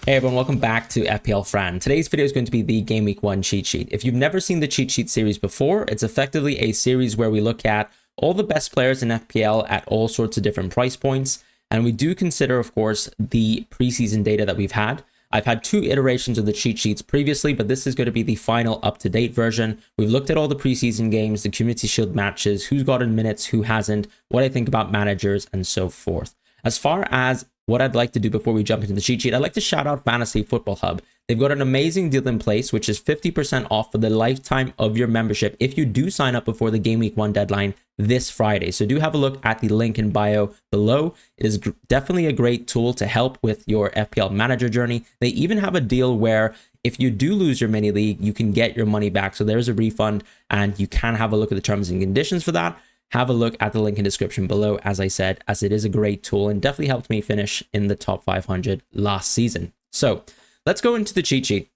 Hey everyone, welcome back to FPL Fran. Today's video is going to be the Game Week 1 cheat sheet. If you've never seen the cheat sheet series before, it's effectively a series where we look at all the best players in FPL at all sorts of different price points. And we do consider, of course, the preseason data that we've had. I've had 2 iterations of the cheat sheets previously, but this is going to be the final up-to-date version. We've looked at all the preseason games, the Community Shield matches, who's gotten minutes, who hasn't, what I think about managers, and so forth. As far as what I'd like to do before we jump into the cheat sheet, I'd like to shout out Fantasy Football Hub. They've got an amazing deal in place, which is 50% off for the lifetime of your membership if you do sign up before the Game Week 1 deadline this Friday. So do have a look at the link in bio below. It is definitely a great tool to help with your FPL manager journey. They even have a deal where if you do lose your mini league, you can get your money back. So there's a refund and you can have a look at the terms and conditions for that. Have a look at the link in the description below, as I said, as it is a great tool and definitely helped me finish in the top 500 last season. So let's go into the cheat sheet.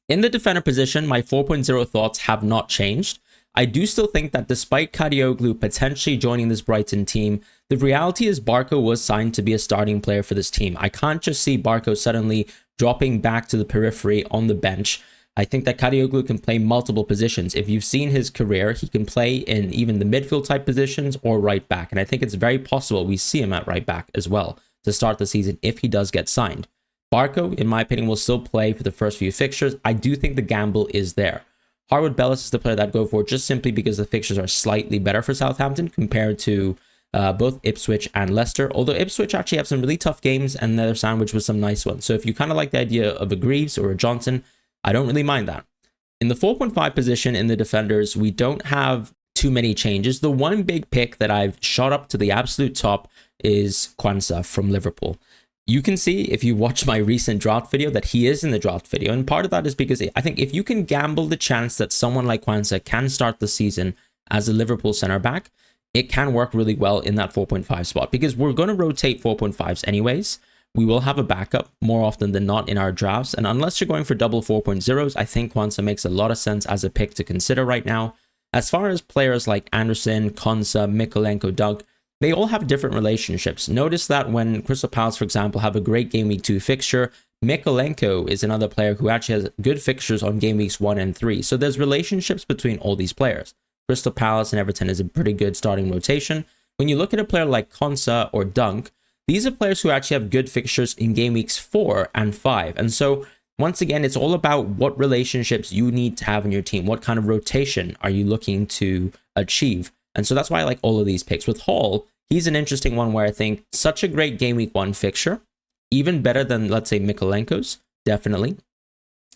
In the defender position, my 4.0 thoughts have not changed. I do still think that despite Kadioglu potentially joining this Brighton team, the reality is Barco was signed to be a starting player for this team. I can't just see Barco suddenly dropping back to the periphery on the bench. I think that Kadioglu can play multiple positions. If you've seen his career, he can play in even the midfield type positions or right back. And I think it's very possible we see him at right back as well to start the season if he does get signed. Barco, in my opinion, will still play for the first few fixtures. I do think the gamble is there. Harwood Bellis is the player that I'd go for just simply because the fixtures are slightly better for Southampton compared to both Ipswich and Leicester. Although Ipswich actually have some really tough games and they're sandwiched with some nice ones. So if you kind of like the idea of a Greaves or a Johnson, I don't really mind that. In the 4.5 position in the defenders, we don't have too many changes. The one big pick that I've shot up to the absolute top is Quansah from Liverpool. You can see if you watch my recent draft video that he is in the draft video. And part of that is because I think if you can gamble the chance that someone like Quansah can start the season as a Liverpool center back, it can work really well in that 4.5 spot because we're going to rotate 4.5s anyways. We will have a backup more often than not in our drafts. And unless you're going for double 4.0s, I think Quansah makes a lot of sense as a pick to consider right now. As far as players like Anderson, Konsa, Mykolenko, Dunk, they all have different relationships. Notice that when Crystal Palace, for example, have a great Game Week 2 fixture, Mykolenko is another player who actually has good fixtures on Game Weeks 1 and 3. So there's relationships between all these players. Crystal Palace and Everton is a pretty good starting rotation. When you look at a player like Konsa or Dunk, these are players who actually have good fixtures in Game Weeks 4 and 5. And so, once again, it's all about what relationships you need to have in your team. What kind of rotation are you looking to achieve? And so that's why I like all of these picks. With Hall, he's an interesting one where I think such a great Game Week 1 fixture, even better than, let's say, Mykolenko's, definitely.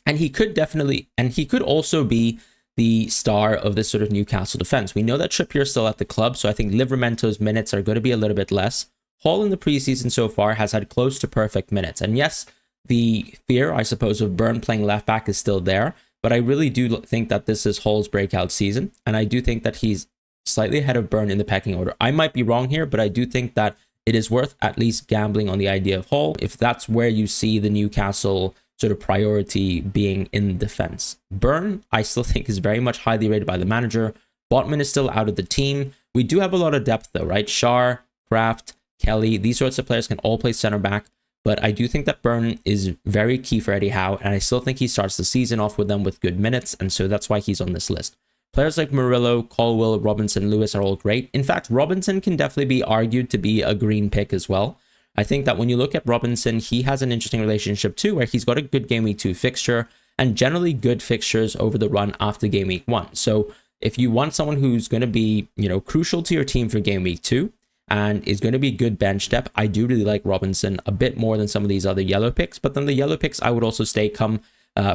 And he could also be the star of this sort of Newcastle defense. We know that Trippier's still at the club, so I think Livramento's minutes are going to be a little bit less. Hall in the preseason so far has had close to perfect minutes. And yes, the fear, I suppose, of Burn playing left back is still there. But I really do think that this is Hall's breakout season. And I do think that he's slightly ahead of Burn in the pecking order. I might be wrong here, but I do think that it is worth at least gambling on the idea of Hall if that's where you see the Newcastle sort of priority being in defense. Burn, I still think, is very much highly rated by the manager. Botman is still out of the team. We do have a lot of depth though, right? Schär, Kraft, Kelly, these sorts of players can all play center back, but I do think that Burn is very key for Eddie Howe, and I still think he starts the season off with them with good minutes, and so that's why he's on this list. Players like Murillo, Colwill, Robinson, Lewis are all great. In fact, Robinson can definitely be argued to be a green pick as well. I think that when you look at Robinson, he has an interesting relationship too, where he's got a good Game Week 2 fixture and generally good fixtures over the run after Game Week 1. So if you want someone who's going to be, crucial to your team for Game Week 2, and is going to be good bench depth, I do really like Robinson a bit more than some of these other yellow picks. But then the yellow picks I would also say come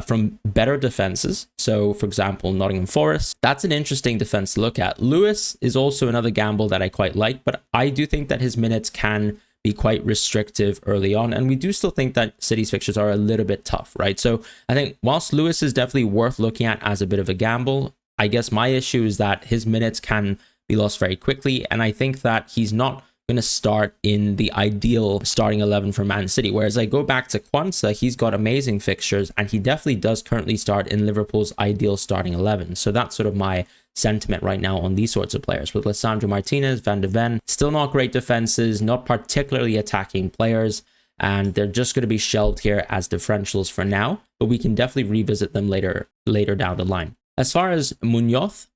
from better defenses. So, for example, Nottingham Forest. That's an interesting defense to look at. Lewis is also another gamble that I quite like, but I do think that his minutes can be quite restrictive early on. And we do still think that City's fixtures are a little bit tough, right? So I think whilst Lewis is definitely worth looking at as a bit of a gamble, I guess my issue is that his minutes can be lost very quickly, and I think that he's not going to start in the ideal starting 11 for Man City. Whereas I go back to Quansah, he's got amazing fixtures, and he definitely does currently start in Liverpool's ideal starting 11. So that's sort of my sentiment right now on these sorts of players. With Lissandro Martinez, Van de Ven, still not great defenses, not particularly attacking players. and they're just going to be shelved here as differentials for now, but we can definitely revisit them later down the line. As far as Munoz,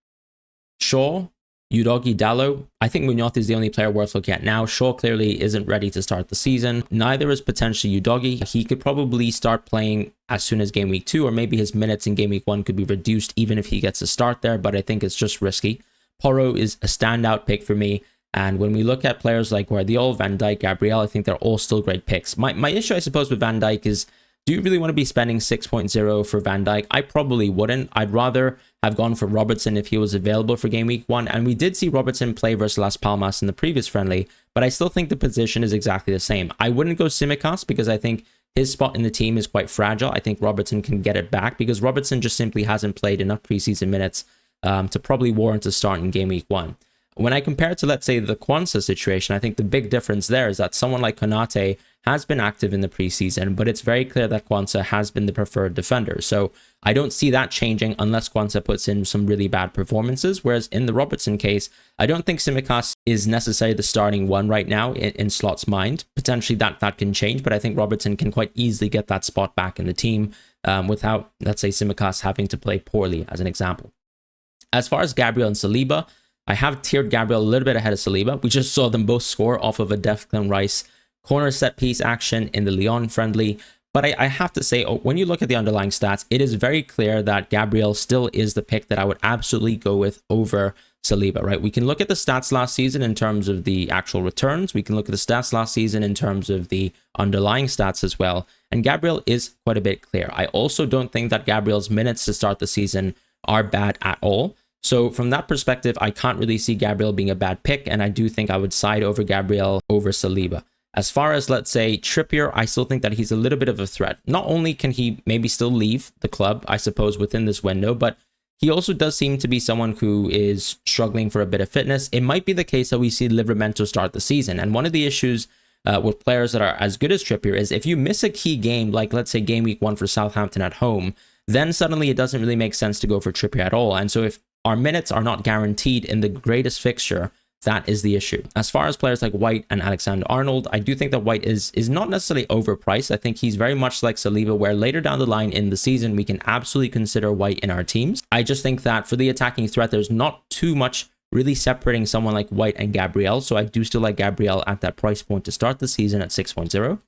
Shaw, Udogie, Dalot, I think Munoz is the only player worth looking at now. Shaw clearly isn't ready to start the season. Neither is potentially Udogie. He could probably start playing as soon as game week 2, or maybe his minutes in game week 1 could be reduced even if he gets a start there, but I think it's just risky. Porro is a standout pick for me. And when we look at players like Guardiola, Van Dijk, Gabriel, I think they're all still great picks. My issue, I suppose, with Van Dijk is, do you really want to be spending 6.0 for Van Dijk? I probably wouldn't. I'd rather have gone for Robertson if he was available for game week 1. And we did see Robertson play versus Las Palmas in the previous friendly, but I still think the position is exactly the same. I wouldn't go Tsimikas because I think his spot in the team is quite fragile. I think Robertson can get it back because Robertson just simply hasn't played enough preseason minutes to probably warrant a start in game week 1. When I compare it to, let's say, the Quansah situation, I think the big difference there is that someone like Konate has been active in the preseason, but it's very clear that Quansah has been the preferred defender. So I don't see that changing unless Quansah puts in some really bad performances. Whereas in the Robertson case, I don't think Tsimikas is necessarily the starting one right now in Slot's mind. Potentially that can change, but I think Robertson can quite easily get that spot back in the team without, let's say, Tsimikas having to play poorly, as an example. As far as Gabriel and Saliba, I have tiered Gabriel a little bit ahead of Saliba. We just saw them both score off of a Declan Rice corner set piece action in the Lyon friendly. But I have to say, when you look at the underlying stats, it is very clear that Gabriel still is the pick that I would absolutely go with over Saliba, right? We can look at the stats last season in terms of the actual returns. We can look at the stats last season in terms of the underlying stats as well. And Gabriel is quite a bit clear. I also don't think that Gabriel's minutes to start the season are bad at all. So from that perspective, I can't really see Gabriel being a bad pick, and I do think I would side over Gabriel over Saliba. As far as, let's say, Trippier, I still think that he's a little bit of a threat. Not only can he maybe still leave the club, I suppose, within this window, but he also does seem to be someone who is struggling for a bit of fitness. It might be the case that we see Livramento start the season, and one of the issues with players that are as good as Trippier is if you miss a key game, like let's say game week 1 for Southampton at home, then suddenly it doesn't really make sense to go for Trippier at all. And so if our minutes are not guaranteed in the greatest fixture, that is the issue. As far as players like White and Alexander-Arnold, I do think that White is not necessarily overpriced. I think he's very much like Saliba, where later down the line in the season, we can absolutely consider White in our teams. I just think that for the attacking threat, there's not too much really separating someone like White and Gabriel. So I do still like Gabriel at that price point to start the season at 6.0.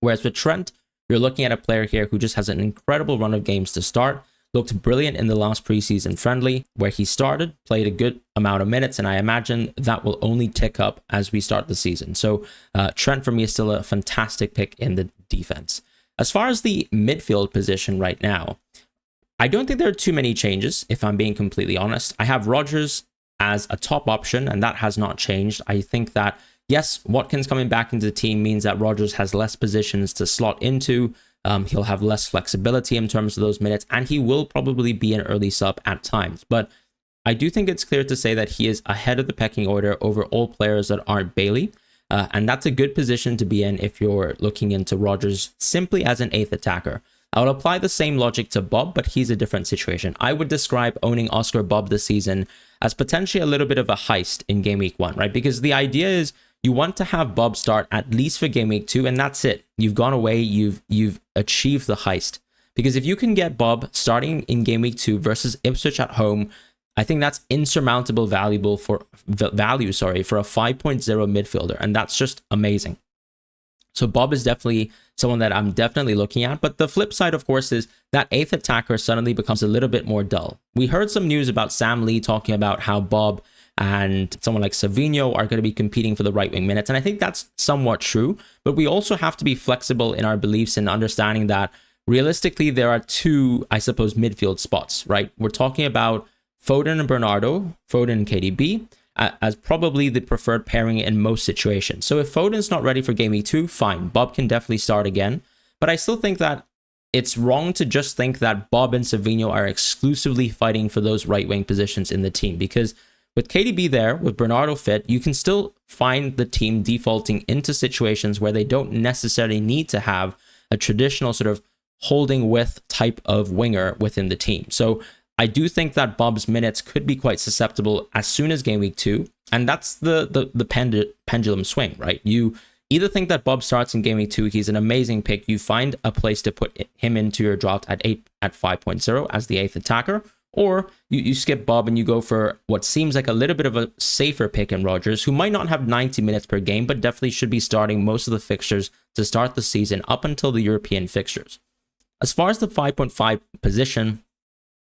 Whereas with Trent, you're looking at a player here who just has an incredible run of games to start. Looked brilliant in the last preseason friendly where he started, played a good amount of minutes, and I imagine that will only tick up as we start the season. So Trent for me is still a fantastic pick in the defense. As far as the midfield position right now, I don't think there are too many changes, if I'm being completely honest. I have Rodgers as a top option, and that has not changed. I think that, yes, Watkins coming back into the team means that Rodgers has less positions to slot into. He'll have less flexibility in terms of those minutes, and he will probably be an early sub at times. But I do think it's clear to say that he is ahead of the pecking order over all players that aren't Bailey. And that's a good position to be in if you're looking into Rodgers simply as an 8th attacker. I would apply the same logic to Bob, but he's a different situation. I would describe owning Oscar Bob this season as potentially a little bit of a heist in game week 1, right? Because the idea is you want to have Bob start at least for game week 2, and that's it. You've gone away, you've achieved the heist. Because if you can get Bob starting in game week 2 versus Ipswich at home, I think that's insurmountable value for a 5.0 midfielder, and that's just amazing. So Bob is definitely someone that I'm definitely looking at. But the flip side, of course, is that 8th attacker suddenly becomes a little bit more dull. We heard some news about Sam Lee talking about how Bob and someone like Savinho are going to be competing for the right wing minutes. And I think that's somewhat true. But we also have to be flexible in our beliefs and understanding that realistically, there are two, I suppose, midfield spots, right? We're talking about Foden and Bernardo, Foden and KDB, as probably the preferred pairing in most situations. So if Foden's not ready for game week 2, fine. Bob can definitely start again. But I still think that it's wrong to just think that Bob and Savinho are exclusively fighting for those right wing positions in the team, because with KDB there, with Bernardo fit, you can still find the team defaulting into situations where they don't necessarily need to have a traditional sort of holding with type of winger within the team. So I do think that Bob's minutes could be quite susceptible as soon as game week 2. And that's the pendulum swing, right? either think that Bob starts in game week 2, he's an amazing pick, you find a place to put him into your draft at 5.0 as the 8th attacker, or you skip Bob and you go for what seems like a little bit of a safer pick in Rodgers, who might not have 90 minutes per game, but definitely should be starting most of the fixtures to start the season up until the European fixtures. As far as the 5.5 position,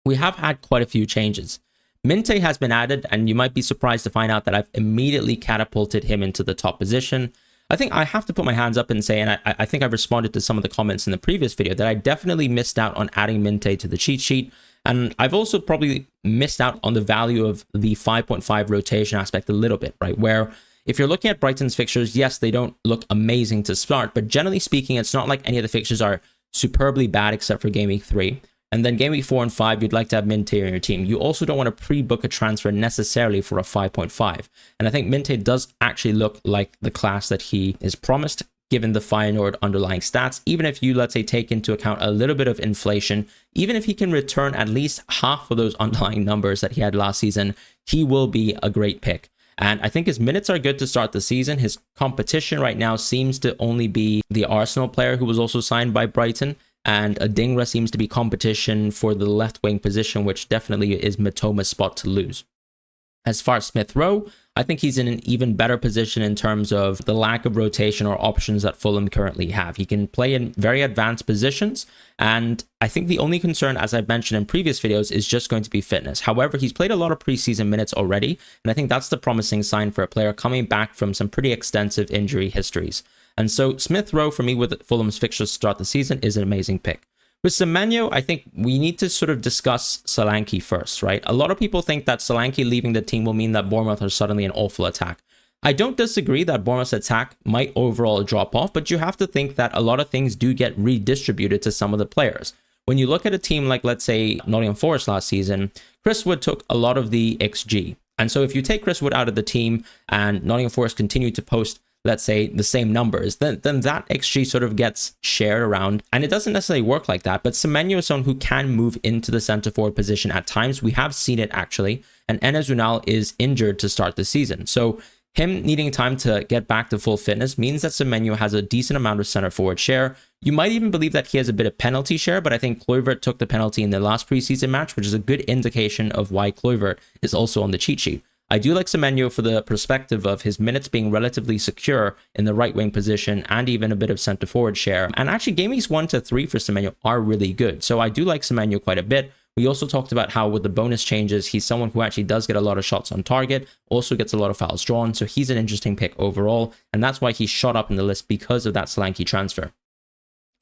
we have had quite a few changes. Minte has been added, and you might be surprised to find out that I've immediately catapulted him into the top position. I think I have to put my hands up and say, and I think I've responded to some of the comments in the previous video, that I definitely missed out on adding Minte to the cheat sheet. And I've also probably missed out on the value of the 5.5 rotation aspect a little bit, right? Where if you're looking at Brighton's fixtures, yes, they don't look amazing to start, but generally speaking, it's not like any of the fixtures are superbly bad except for game week 3. And then game week 4 and 5, you'd like to have Minte in your team. You also don't want to pre-book a transfer necessarily for a 5.5. And I think Minte does actually look like the class that he is promised, given the Feyenoord underlying stats. Even if you, let's say, take into account a little bit of inflation, even if he can return at least half of those underlying numbers that he had last season, he will be a great pick. And I think his minutes are good to start the season. His competition right now seems to only be the Arsenal player who was also signed by Brighton. And Adingra seems to be competition for the left wing position, which definitely is Mitoma's spot to lose. As far as Smith Rowe, I think he's in an even better position in terms of the lack of rotation or options that Fulham currently have. He can play in very advanced positions, and I think the only concern, as I've mentioned in previous videos, is just going to be fitness. However, he's played a lot of preseason minutes already, and I think that's the promising sign for a player coming back from some pretty extensive injury histories. And so Smith Rowe, for me, with Fulham's fixtures to start the season, is an amazing pick. With Semenyo, I think we need to sort of discuss Solanke first, right? A lot of people think that Solanke leaving the team will mean that Bournemouth are suddenly an awful attack. I don't disagree that Bournemouth's attack might overall drop off, but you have to think that a lot of things do get redistributed to some of the players. When you look at a team like, let's say, Nottingham Forest last season, Chris Wood took a lot of the XG. And so if you take Chris Wood out of the team and Nottingham Forest continue to post, let's say, the same numbers, then that XG sort of gets shared around, and it doesn't necessarily work like that. But Semenyo is someone who can move into the center forward position at times. We have seen it actually, and Enes Ünal is injured to start the season. So him needing time to get back to full fitness means that Semenyo has a decent amount of center forward share. You might even believe that he has a bit of penalty share, but I think Kluivert took the penalty in the last preseason match, which is a good indication of why Kluivert is also on the cheat sheet. I do like Semenyo for the perspective of his minutes being relatively secure in the right wing position and even a bit of center forward share. And actually game weeks 1 to 3 for Semenyo are really good. So I do like Semenyo quite a bit. We also talked about how with the bonus changes, he's someone who actually does get a lot of shots on target, also gets a lot of fouls drawn. So he's an interesting pick overall. And that's why he shot up in the list because of that Solanke transfer.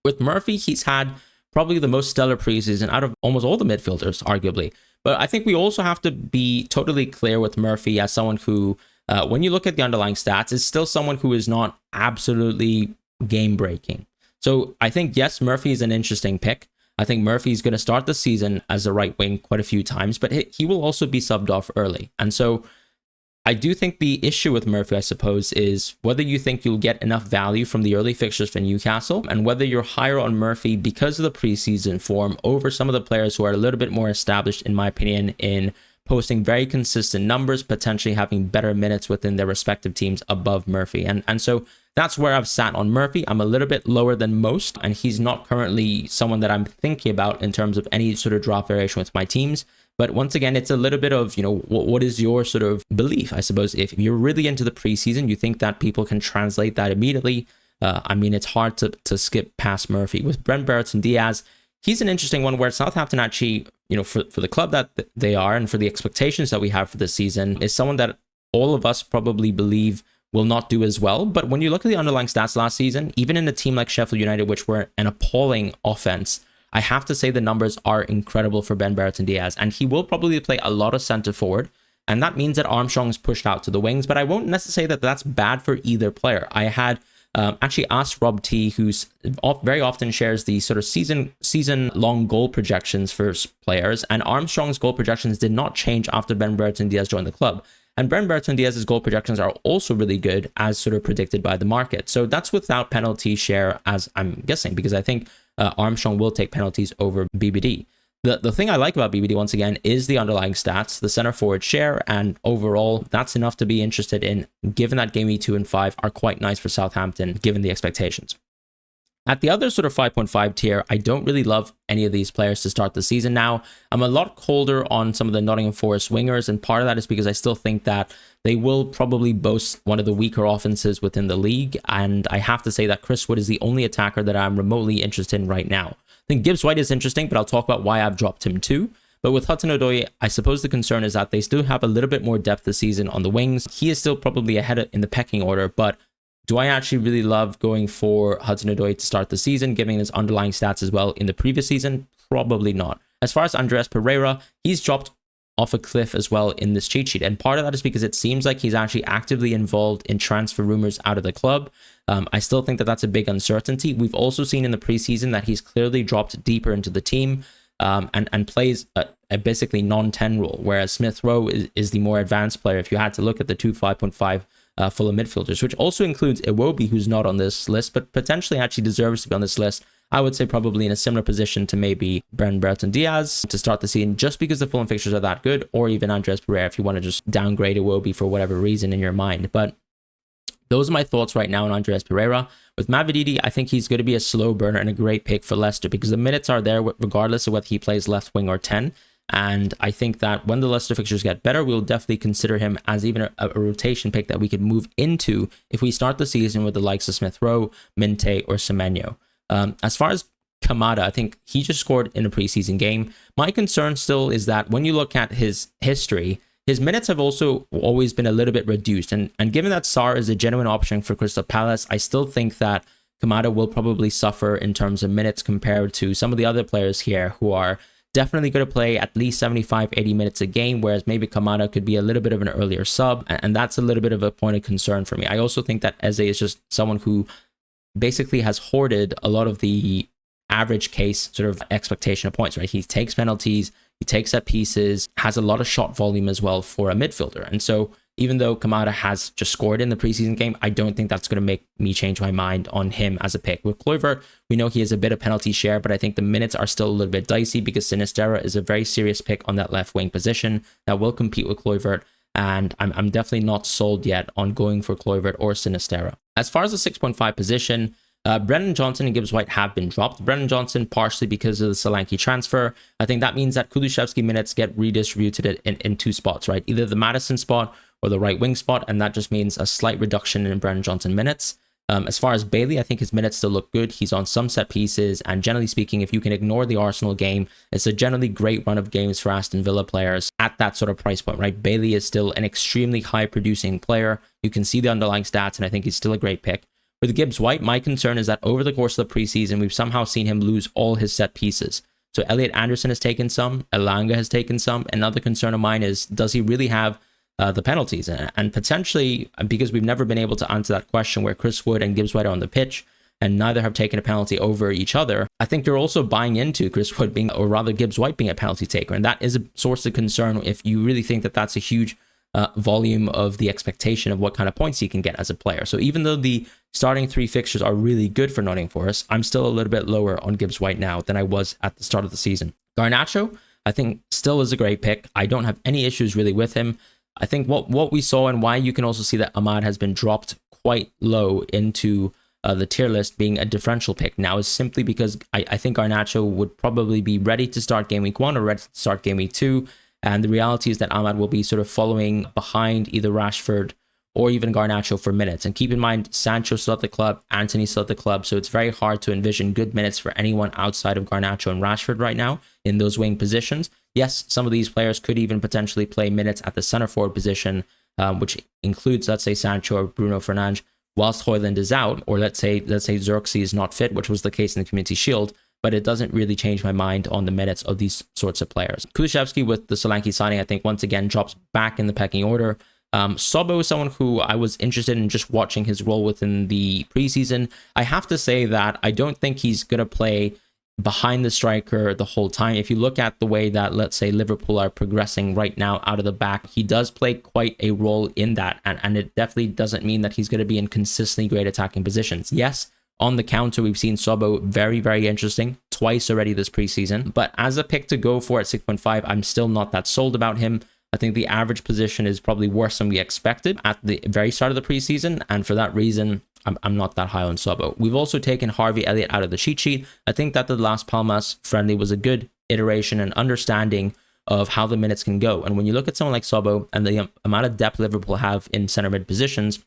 With Murphy, he's had probably the most stellar preseason out of almost all the midfielders, arguably. But I think we also have to be totally clear with Murphy as someone who, when you look at the underlying stats, is still someone who is not absolutely game-breaking. So I think, yes, Murphy is an interesting pick. I think Murphy is going to start the season as a right wing quite a few times, but he will also be subbed off early. And so I do think the issue with Murphy, I suppose, is whether you think you'll get enough value from the early fixtures for Newcastle and whether you're higher on Murphy because of the preseason form over some of the players who are a little bit more established, in my opinion, in posting very consistent numbers, potentially having better minutes within their respective teams above Murphy. And so that's where I've sat on Murphy. I'm a little bit lower than most, and he's not currently someone that I'm thinking about in terms of any sort of draft variation with my teams. But once again, it's a little bit of, what is your sort of belief? I suppose if you're really into the preseason, you think that people can translate that immediately. I mean, it's hard to skip past Murphy. With Brent Brereton Diaz, he's an interesting one where Southampton actually, for the club that they are and for the expectations that we have for this season, is someone that all of us probably believe will not do as well. But when you look at the underlying stats last season, even in a team like Sheffield United, which were an appalling offense, I have to say the numbers are incredible for Ben Brereton Diaz, and he will probably play a lot of center forward, and that means that Armstrong's pushed out to the wings, but I won't necessarily say that that's bad for either player. I had actually asked Rob T, who's very often shares the sort of season-long goal projections for players, and Armstrong's goal projections did not change after Ben Brereton Diaz joined the club. And Ben Brereton Diaz's goal projections are also really good, as sort of predicted by the market. So that's without penalty share, as I'm guessing, because I think Armstrong will take penalties over BBD. The thing I like about BBD, once again, is the underlying stats, the center forward share, and overall, that's enough to be interested in, given that game week 2 and 5 are quite nice for Southampton, given the expectations. At the other sort of 5.5 tier, I don't really love any of these players to start the season now. I'm a lot colder on some of the Nottingham Forest wingers, and part of that is because I still think that they will probably boast one of the weaker offenses within the league, and I have to say that Chris Wood is the only attacker that I'm remotely interested in right now. I think Gibbs White is interesting, but I'll talk about why I've dropped him too. But with Hudson-Odoi, I suppose the concern is that they still have a little bit more depth this season on the wings. He is still probably ahead in the pecking order, but do I actually really love going for Hudson-Odoi to start the season, given his underlying stats as well in the previous season? Probably not. As far as Andreas Pereira, he's dropped off a cliff as well in this cheat sheet, and part of that is because it seems like he's actually actively involved in transfer rumors out of the club. I still think that that's a big uncertainty. We've also seen in the preseason that he's clearly dropped deeper into the team and plays a basically non-10 role, whereas Smith Rowe is the more advanced player if you had to look at the two 5.5 Fulham midfielders, which also includes Iwobi, who's not on this list but potentially actually deserves to be on this list. I would say probably in a similar position to maybe Brereton Diaz to start the season, just because the Fulham fixtures are that good, or even Andres Pereira if you want to just downgrade Iwobi for whatever reason in your mind. But those are my thoughts right now on Andreas Pereira. With Mavididi, I think he's going to be a slow burner and a great pick for Leicester because the minutes are there regardless of whether he plays left wing or 10. And I think that when the Leicester fixtures get better, we'll definitely consider him as even a rotation pick that we could move into if we start the season with the likes of Smith Rowe, Minte, or Semenyo. As far as Kamada, I think he just scored in a preseason game. My concern still is that when you look at his history, his minutes have also always been a little bit reduced. And given that Sarr is a genuine option for Crystal Palace, I still think that Kamada will probably suffer in terms of minutes compared to some of the other players here who are definitely going to play at least 75-80 minutes a game, whereas maybe Kamada could be a little bit of an earlier sub, and that's a little bit of a point of concern for me. I also think that Eze is just someone who basically has hoarded a lot of the average case sort of expectation of points, right? He takes penalties, he takes set pieces, has a lot of shot volume as well for a midfielder. And so even though Kamada has just scored in the preseason game, I don't think that's going to make me change my mind on him as a pick. With Kluivert, we know he has a bit of penalty share, but I think the minutes are still a little bit dicey because Sinisterra is a very serious pick on that left wing position that will compete with Kluivert. And I'm definitely not sold yet on going for Kluivert or Sinisterra. As far as the 6.5 position, Brennan Johnson and Gibbs White have been dropped. Brennan Johnson partially because of the Solanke transfer. I think that means that Kulusevski minutes get redistributed in two spots, right? Either the Madison spot or the right wing spot, and that just means a slight reduction in Brennan Johnson minutes. As far as Bailey, I think his minutes still look good. He's on some set pieces, and generally speaking, if you can ignore the Arsenal game, it's a generally great run of games for Aston Villa players at that sort of price point, right? Bailey is still an extremely high producing player. You can see the underlying stats, and I think he's still a great pick. With Gibbs White, my concern is that over the course of the preseason, we've somehow seen him lose all his set pieces. So Elliot Anderson has taken some, Elanga has taken some. Another concern of mine is, does he really have the penalties? And potentially, because we've never been able to answer that question where Chris Wood and Gibbs White are on the pitch, and neither have taken a penalty over each other, I think you're also buying into Chris Wood being, or rather Gibbs White being a penalty taker. And that is a source of concern if you really think that that's a huge volume of the expectation of what kind of points he can get as a player. So even though the starting three fixtures are really good for Nottingham Forest, I'm still a little bit lower on Gibbs White now than I was at the start of the season. Garnacho, I think, still is a great pick. I don't have any issues really with him. I think what we saw, and why you can also see that Ahmad has been dropped quite low into the tier list being a differential pick now, is simply because I think Garnacho would probably be ready to start game week 1 or ready to start game week 2. And the reality is that Ahmad will be sort of following behind either Rashford or even Garnacho for minutes. And keep in mind, Sancho's still at the club, Antony's still at the club, so it's very hard to envision good minutes for anyone outside of Garnacho and Rashford right now in those wing positions. Yes, some of these players could even potentially play minutes at the center forward position, which includes, let's say, Sancho or Bruno Fernandes, whilst Højlund is out, or let's say Xerxes is not fit, which was the case in the Community Shield. But it doesn't really change my mind on the minutes of these sorts of players. Kulusevski with the Solanke signing, I think, once again, drops back in the pecking order. Sobo is someone who I was interested in just watching his role within the preseason. I have to say that I don't think he's going to play behind the striker the whole time. If you look at the way that, let's say, Liverpool are progressing right now out of the back, he does play quite a role in that. And it definitely doesn't mean that he's going to be in consistently great attacking positions. Yes, on the counter, we've seen Sobo very, very interesting. twice already this preseason. But as a pick to go for at 6.5, I'm still not that sold about him. I think the average position is probably worse than we expected at the very start of the preseason. And for that reason, I'm not that high on Sobo. We've also taken Harvey Elliott out of the cheat sheet. I think that the last Palmas friendly was a good iteration and understanding of how the minutes can go. And when you look at someone like Sobo and the amount of depth Liverpool have in center mid positions,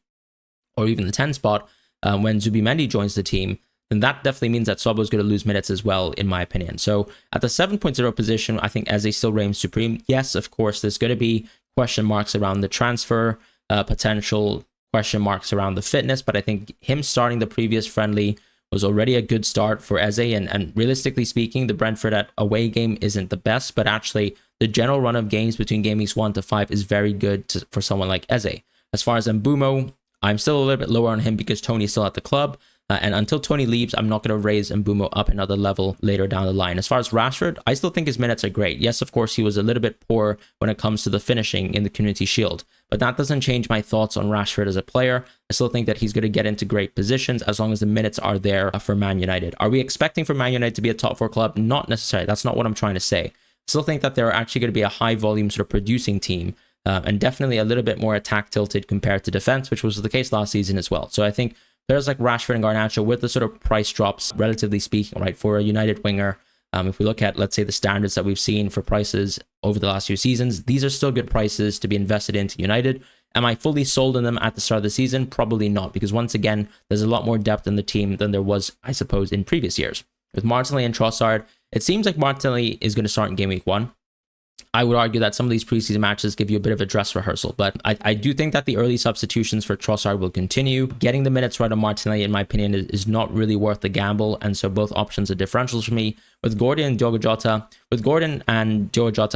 or even the 10 spot, when Zubimendi joins the team, then that definitely means that Sobo is going to lose minutes as well, in my opinion. So at the 7.0 position, I think Eze still reigns supreme. Yes, of course, there's going to be question marks around the transfer potential, question marks around the fitness, but I think him starting the previous friendly was already a good start for Eze. And realistically speaking, the Brentford at away game isn't the best, but actually the general run of games between game weeks 1 to 5 is very good for someone like Eze. As far as Mbumo, I'm still a little bit lower on him because Tony's still at the club. And until Tony leaves, I'm not going to raise Mbumo up another level later down the line. As far as Rashford, I still think his minutes are great. Yes, of course, he was a little bit poor when it comes to the finishing in the Community Shield. But that doesn't change my thoughts on Rashford as a player. I still think that he's going to get into great positions as long as the minutes are there for Man United. Are we expecting for Man United to be a top 4 club? Not necessarily. That's not what I'm trying to say. I still think that they're actually going to be a high volume sort of producing team. And definitely a little bit more attack tilted compared to defense, which was the case last season as well. So I think players like Rashford and Garnacho, with the sort of price drops, relatively speaking, right, for a United winger, if we look at, let's say, the standards that we've seen for prices over the last few seasons, these are still good prices to be invested into United. Am I fully sold on them at the start of the season? Probably not, because once again, there's a lot more depth in the team than there was, I suppose, in previous years. With Martinelli and Trossard, it seems like Martinelli is going to start in game week 1. I would argue that some of these preseason matches give you a bit of a dress rehearsal, but I do think that the early substitutions for Trossard will continue. Getting the minutes right on Martinelli, in my opinion, is not really worth the gamble, and so both options are differentials for me. With Gordon and Diogo Jota,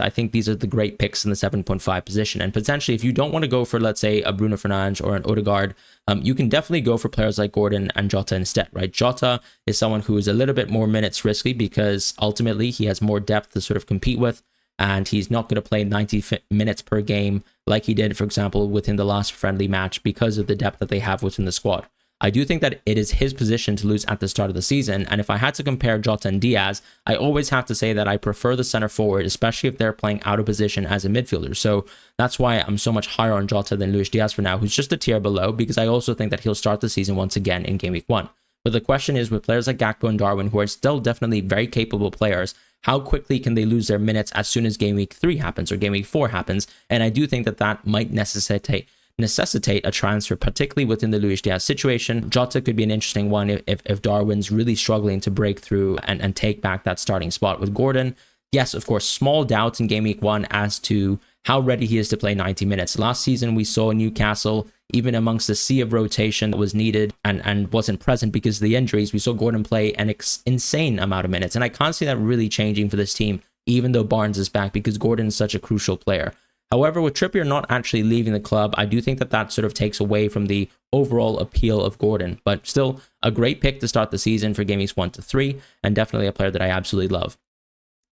I think these are the great picks in the 7.5 position, and potentially if you don't want to go for, let's say, a Bruno Fernandes or an Odegaard, you can definitely go for players like Gordon and Jota instead, right? Jota is someone who is a little bit more minutes risky because ultimately he has more depth to sort of compete with. And he's not going to play 90 minutes per game like he did, for example, within the last friendly match because of the depth that they have within the squad. I do think that it is his position to lose at the start of the season. And if I had to compare Jota and Diaz, I always have to say that I prefer the center forward, especially if they're playing out of position as a midfielder. So that's why I'm so much higher on Jota than Luis Diaz for now, who's just a tier below, because I also think that he'll start the season once again in game week 1. But the question is, with players like Gakpo and Darwin, who are still definitely very capable players, how quickly can they lose their minutes as soon as game week 3 happens or game week 4 happens? And I do think that that might necessitate a transfer, particularly within the Luis Diaz situation. Jota could be an interesting one if Darwin's really struggling to break through and take back that starting spot. With Gordon, yes, of course, small doubts in game week 1 as to how ready he is to play 90 minutes. Last season, we saw Newcastle, even amongst the sea of rotation that was needed and wasn't present because of the injuries, we saw Gordon play an insane amount of minutes. And I can't see that really changing for this team, even though Barnes is back, because Gordon is such a crucial player. However, with Trippier not actually leaving the club, I do think that that sort of takes away from the overall appeal of Gordon. But still, a great pick to start the season for game weeks 1 to 3, and definitely a player that I absolutely love.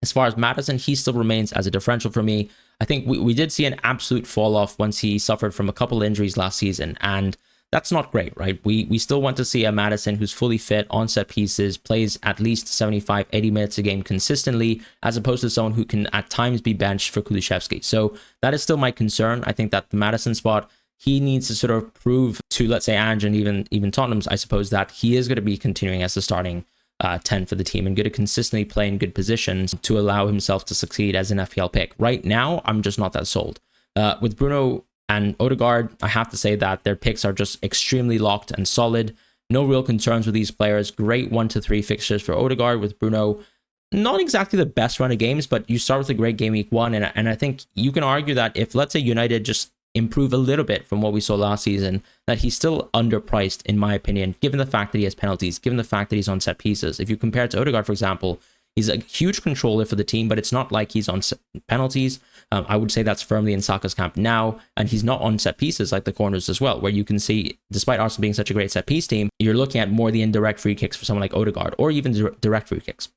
As far as Maddison, he still remains as a differential for me. I think we did see an absolute fall off once he suffered from a couple injuries last season, and that's not great, right? We still want to see a Maddison who's fully fit on set pieces, plays at least 75, 80 minutes a game consistently, as opposed to someone who can at times be benched for Kulusevski. So that is still my concern. I think that the Maddison spot, he needs to sort of prove to, let's say, Ange and even Tottenham's, I suppose, that he is going to be continuing as the starting 10 for the team and going to consistently play in good positions to allow himself to succeed as an FPL pick. Right now, I'm just not that sold. With Bruno and Odegaard, I have to say that their picks are just extremely locked and solid. No real concerns with these players. Great 1 to 3 fixtures for Odegaard. With Bruno, not exactly the best run of games, but you start with a great game week 1. And I think you can argue that if, let's say, United just improve a little bit from what we saw last season, that he's still underpriced, in my opinion, given the fact that he has penalties, given the fact that he's on set pieces. If you compare it to Odegaard, for example, he's a huge controller for the team, but it's not like he's on penalties. I would say that's firmly in Saka's camp now, and he's not on set pieces like the corners as well, where you can see, despite Arsenal being such a great set piece team, you're looking at more the indirect free kicks for someone like Odegaard, or even direct free kicks.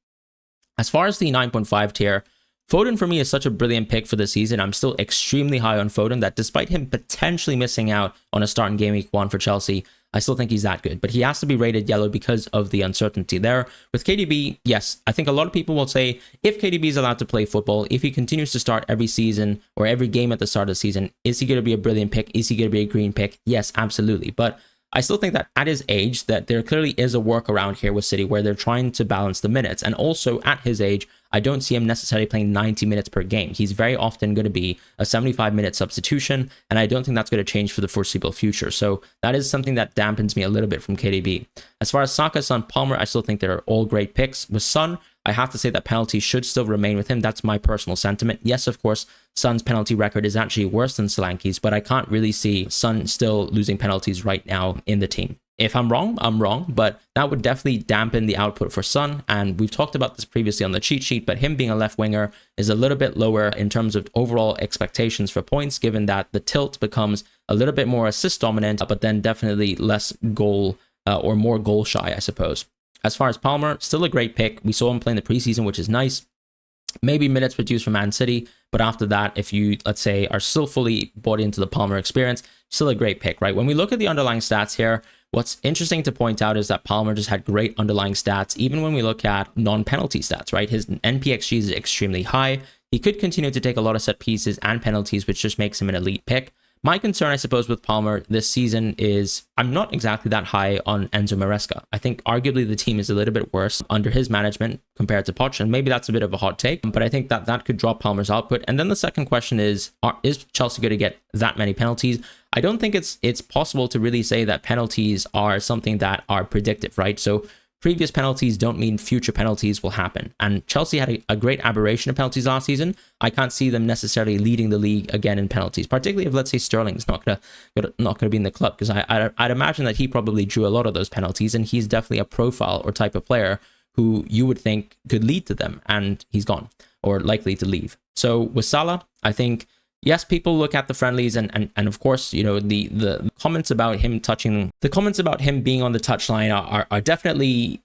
As far as the 9.5 tier, Foden for me is such a brilliant pick for the season. I'm still extremely high on Foden, that despite him potentially missing out on a start in game week 1 for Chelsea, I still think he's that good. But he has to be rated yellow because of the uncertainty there. With KDB, yes, I think a lot of people will say if KDB is allowed to play football, if he continues to start every season or every game at the start of the season, is he going to be a brilliant pick? Is he going to be a green pick? Yes, absolutely. But I still think that at his age, that there clearly is a workaround here with City where they're trying to balance the minutes. And also at his age, I don't see him necessarily playing 90 minutes per game. He's very often going to be a 75-minute substitution, and I don't think that's going to change for the foreseeable future. So that is something that dampens me a little bit from KDB. As far as Saka, Son, Palmer, I still think they're all great picks. With Son, I have to say that penalties should still remain with him. That's my personal sentiment. Yes, of course, Son's penalty record is actually worse than Solanke's, but I can't really see Son still losing penalties right now in the team. If I'm wrong, I'm wrong, but that would definitely dampen the output for Son. And we've talked about this previously on the cheat sheet, but him being a left winger is a little bit lower in terms of overall expectations for points, given that the tilt becomes a little bit more assist dominant, but then definitely less goal or more goal shy, I suppose. As far as Palmer, still a great pick. We saw him play in the preseason, which is nice. Maybe minutes reduced from Man City, but after that, if you, let's say, are still fully bought into the Palmer experience, still a great pick, right? When we look at the underlying stats here, what's interesting to point out is that Palmer just had great underlying stats, even when we look at non-penalty stats, right? His NPXG is extremely high. He could continue to take a lot of set pieces and penalties, which just makes him an elite pick. My concern, I suppose, with Palmer this season is I'm not exactly that high on Enzo Maresca. I think arguably the team is a little bit worse under his management compared to Poch, and maybe that's a bit of a hot take, but I think that that could drop Palmer's output. And then the second question is Chelsea going to get that many penalties? I don't think it's possible to really say that penalties are something that are predictive, right? So previous penalties don't mean future penalties will happen. And Chelsea had a great aberration of penalties last season. I can't see them necessarily leading the league again in penalties, particularly if, let's say, Sterling's not gonna be in the club, because I'd imagine that he probably drew a lot of those penalties, and he's definitely a profile or type of player who you would think could lead to them, and he's gone or likely to leave. So with Salah, I think, yes, people look at the friendlies and of course, you know, the comments about him being on the touchline are definitely,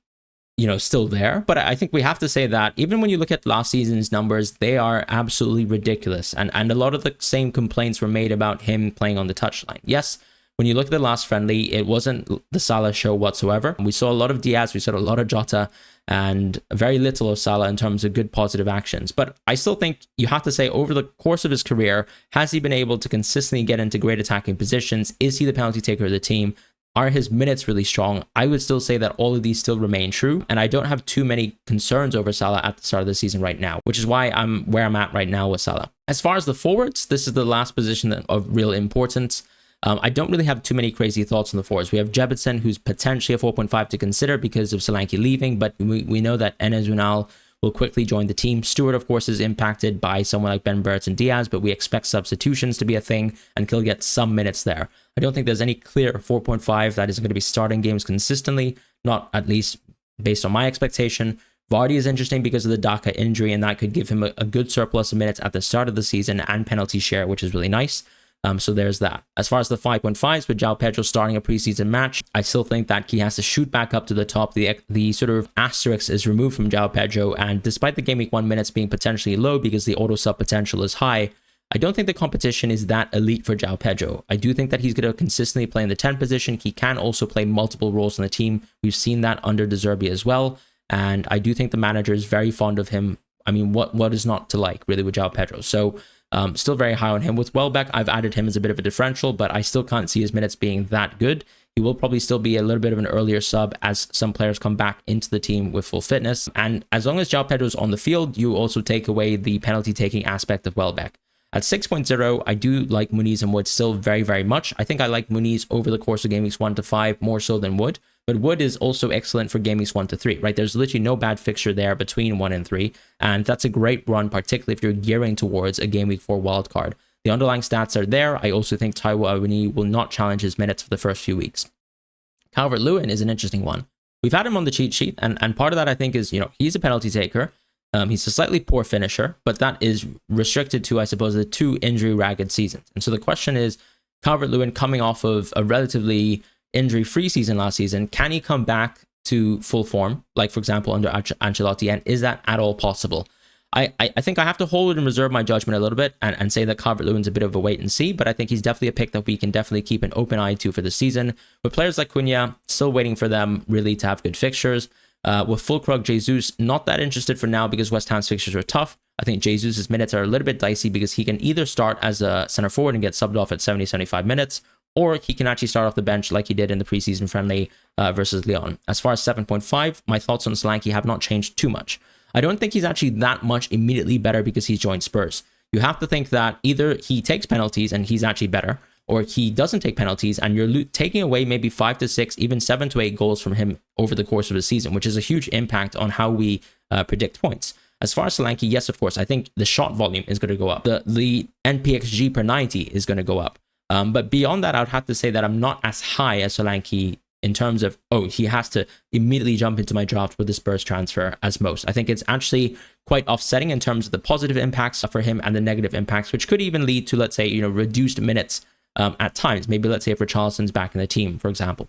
you know, still there. But I think we have to say that even when you look at last season's numbers, they are absolutely ridiculous. And a lot of the same complaints were made about him playing on the touchline. Yes, when you look at the last friendly, it wasn't the Salah show whatsoever. We saw a lot of Diaz, we saw a lot of Jota, and very little of Salah in terms of good positive actions. But I still think you have to say over the course of his career, has he been able to consistently get into great attacking positions? Is he the penalty taker of the team? Are his minutes really strong? I would still say that all of these still remain true, and I don't have too many concerns over Salah at the start of the season right now, which is why I'm where I'm at right now with Salah. As far as the forwards, this is the last position of real importance. I don't really have too many crazy thoughts on the forwards. We have Jebetson, who's potentially a 4.5 to consider because of Solanke leaving, but we know that Enes Unal will quickly join the team. Stewart, of course, is impacted by someone like Ben Burt's and Diaz, but we expect substitutions to be a thing, and he'll get some minutes there. I don't think there's any clear 4.5 that is going to be starting games consistently, not at least based on my expectation. Vardy is interesting because of the Daka injury, and that could give him a good surplus of minutes at the start of the season and penalty share, which is really nice. So there's that. As far as the 5.5s, with João Pedro starting a preseason match, I still think that he has to shoot back up to the top. The sort of asterisk is removed from João Pedro, and despite the game week 1 minutes being potentially low because the auto sub potential is high, I don't think the competition is that elite for João Pedro. I do think that he's going to consistently play in the 10 position. He can also play multiple roles in the team. We've seen that under De Zerbi as well, and I do think the manager is very fond of him. I mean, what is not to like, really, with João Pedro? So still very high on him. With Welbeck, I've added him as a bit of a differential, but I still can't see his minutes being that good. He will probably still be a little bit of an earlier sub as some players come back into the team with full fitness. And as long as João Pedro's on the field, you also take away the penalty taking aspect of Welbeck. At 6.0, I do like Muniz and Wood still very, very much. I think I like Muniz over the course of game weeks 1 to 5 more so than Wood, but Wood is also excellent for game weeks 1 to 3, right? There's literally no bad fixture there between 1 and 3, and that's a great run, particularly if you're gearing towards a game week 4 wildcard. The underlying stats are there. I also think Taiwo Awoniyi will not challenge his minutes for the first few weeks. Calvert-Lewin is an interesting one. We've had him on the cheat sheet, and part of that I think is, you know, he's a penalty taker. He's a slightly poor finisher, but that is restricted to, I suppose, the 2 injury-ragged seasons. And so the question is, Calvert-Lewin coming off of a relatively injury-free season last season, can he come back to full form, like, for example, under Ancelotti, and is that at all possible? I think I have to hold and reserve my judgment a little bit and say that Calvert-Lewin's a bit of a wait and see, but I think he's definitely a pick that we can definitely keep an open eye to for the season. With players like Cunha, still waiting for them really to have good fixtures. With Fulkrug, Jesus, not that interested for now because West Ham's fixtures are tough. I think Jesus' minutes are a little bit dicey because he can either start as a center forward and get subbed off at 70-75 minutes, or he can actually start off the bench like he did in the preseason friendly versus Lyon. As far as 7.5, my thoughts on Solanke have not changed too much. I don't think he's actually that much immediately better because he's joined Spurs. You have to think that either he takes penalties and he's actually better, or he doesn't take penalties and you're taking away maybe 5 to 6, even 7 to 8 goals from him over the course of the season, which is a huge impact on how we predict points. As far as Solanke, yes, of course, I think the shot volume is going to go up. The NPXG per 90 is going to go up. But beyond that, I would have to say that I'm not as high as Solanke in terms of, oh, he has to immediately jump into my draft with the Spurs transfer as most. I think it's actually quite offsetting in terms of the positive impacts for him and the negative impacts, which could even lead to, let's say, reduced minutes at times. Maybe let's say if Richarlison's back in the team, for example.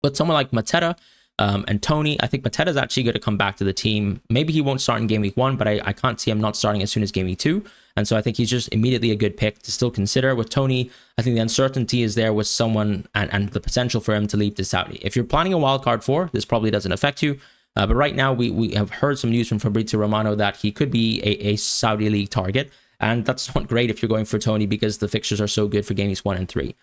But someone like Mateta and Tony, I think Mateta's actually going to come back to the team. Maybe he won't start in game week 1, but I can't see him not starting as soon as game week 2. And so I think he's just immediately a good pick to still consider. With Tony, I think the uncertainty is there with someone and the potential for him to leave to Saudi. If you're planning a wildcard 4, this probably doesn't affect you. But right now, we have heard some news from Fabrizio Romano that he could be a Saudi League target. And that's not great if you're going for Tony because the fixtures are so good for games 1 and 3.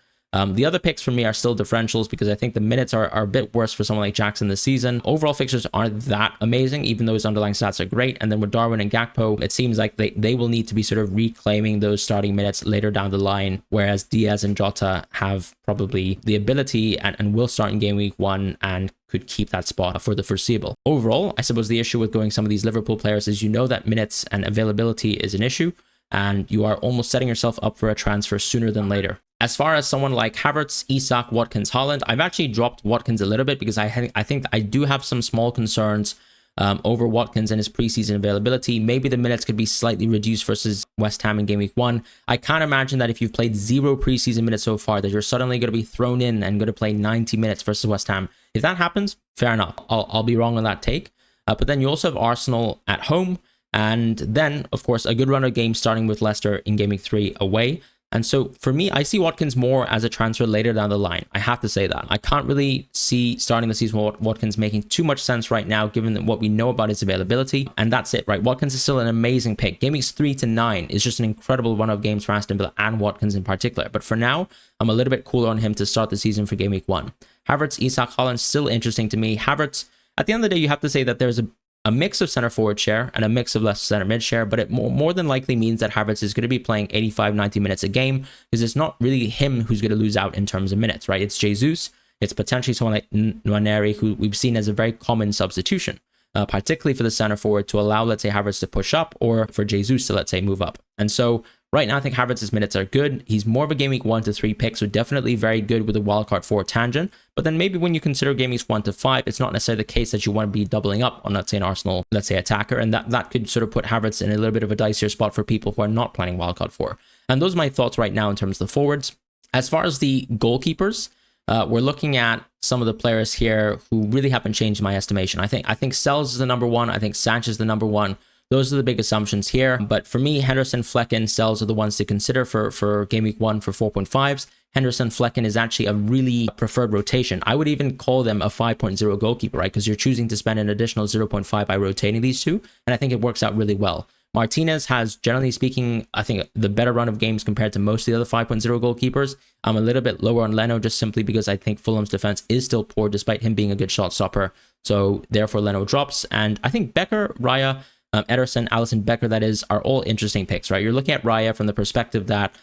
The other picks for me are still differentials because I think the minutes are a bit worse for someone like Jackson this season. Overall fixtures aren't that amazing, even though his underlying stats are great. And then with Darwin and Gakpo, it seems like they will need to be sort of reclaiming those starting minutes later down the line, whereas Diaz and Jota have probably the ability and will start in game week 1 and could keep that spot for the foreseeable. Overall, I suppose the issue with going some of these Liverpool players is that minutes and availability is an issue, and you are almost setting yourself up for a transfer sooner than later. As far as someone like Havertz, Isak, Watkins, Haaland, I've actually dropped Watkins a little bit because I think I do have some small concerns over Watkins and his preseason availability. Maybe the minutes could be slightly reduced versus West Ham in game week 1. I can't imagine that if you've played 0 preseason minutes so far that you're suddenly going to be thrown in and going to play 90 minutes versus West Ham. If that happens, fair enough. I'll be wrong on that take. But then you also have Arsenal at home. And then, of course, a good run of games starting with Leicester in game week 3 away. And so for me, I see Watkins more as a transfer later down the line. I have to say that. I can't really see starting the season with Watkins making too much sense right now, given what we know about his availability. And that's it, right? Watkins is still an amazing pick. Game weeks 3 to 9 is just an incredible run of games for Aston Villa and Watkins in particular. But for now, I'm a little bit cooler on him to start the season for game week 1. Havertz, Isak, Haaland, still interesting to me. Havertz, at the end of the day, you have to say that there's a mix of center forward share and a mix of less center mid share, but it more than likely means that Havertz is going to be playing 85-90 minutes a game because it's not really him who's going to lose out in terms of minutes, right? It's Jesus, it's potentially someone like Nwaneri, who we've seen as a very common substitution, particularly for the center forward to allow, let's say, Havertz to push up or for Jesus to, let's say, move up. And so right now, I think Havertz's minutes are good. He's more of a game week 1 to 3 pick, so definitely very good with a wildcard 4 tangent. But then maybe when you consider game weeks 1 to 5, it's not necessarily the case that you want to be doubling up on, let's say, an Arsenal, let's say, attacker. And that could sort of put Havertz in a little bit of a dicier spot for people who are not planning wildcard 4. And those are my thoughts right now in terms of the forwards. As far as the goalkeepers, we're looking at some of the players here who really haven't changed in my estimation. I think Sells is the number 1. I think Sanchez is the number 1. Those are the big assumptions here. But for me, Henderson, Flecken, Sells are the ones to consider for game week 1 for 4.5s. Henderson, Flecken is actually a really preferred rotation. I would even call them a 5.0 goalkeeper, right? Because you're choosing to spend an additional 0.5 by rotating these two. And I think it works out really well. Martinez has, generally speaking, I think the better run of games compared to most of the other 5.0 goalkeepers. I'm a little bit lower on Leno just simply because I think Fulham's defense is still poor despite him being a good shot stopper. So therefore Leno drops. And I think Becker, Raya, Ederson, Alisson, Becker, that is, are all interesting picks, right? You're looking at Raya from the perspective that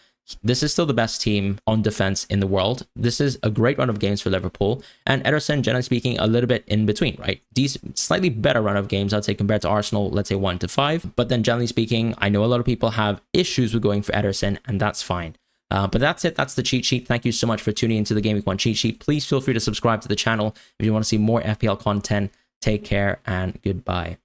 this is still the best team on defense in the world. This is a great run of games for Liverpool. And Ederson, generally speaking, a little bit in between, right? Decent, slightly better run of games, I'd say, compared to Arsenal, let's say 1 to 5. But then generally speaking, I know a lot of people have issues with going for Ederson, and that's fine. But that's it. That's the cheat sheet. Thank you so much for tuning into the Game Week 1 cheat sheet. Please feel free to subscribe to the channel if you want to see more FPL content. Take care and goodbye.